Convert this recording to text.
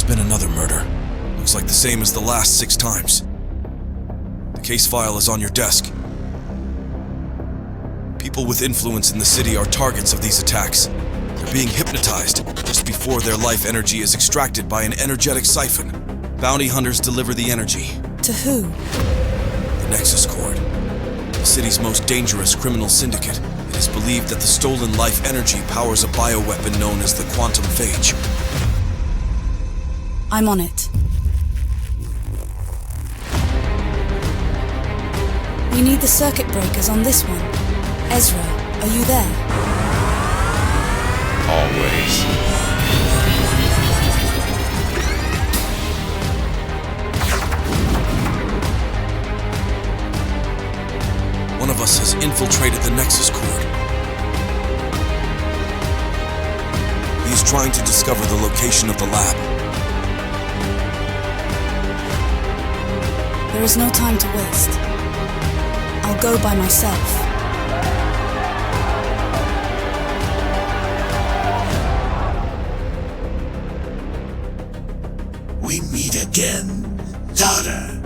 been another murder. Looks like the same as the last 6 times. The case file is on your desk. People with influence in the city are targets of these attacks. They're being hypnotized just before their life energy is extracted by an energetic siphon. Bounty hunters deliver the energy. To who? The Nexus Cord. The city's most dangerous criminal syndicate. It is believed that the stolen life energy powers a bioweapon known as the quantum phage. I'm on it. We need the circuit breakers on this one. Ezra, are you there? Always. One of us has infiltrated the Nexus Cord. He is trying to discover the location of the lab. There is no time to waste. I'll go by myself. We meet again, daughter.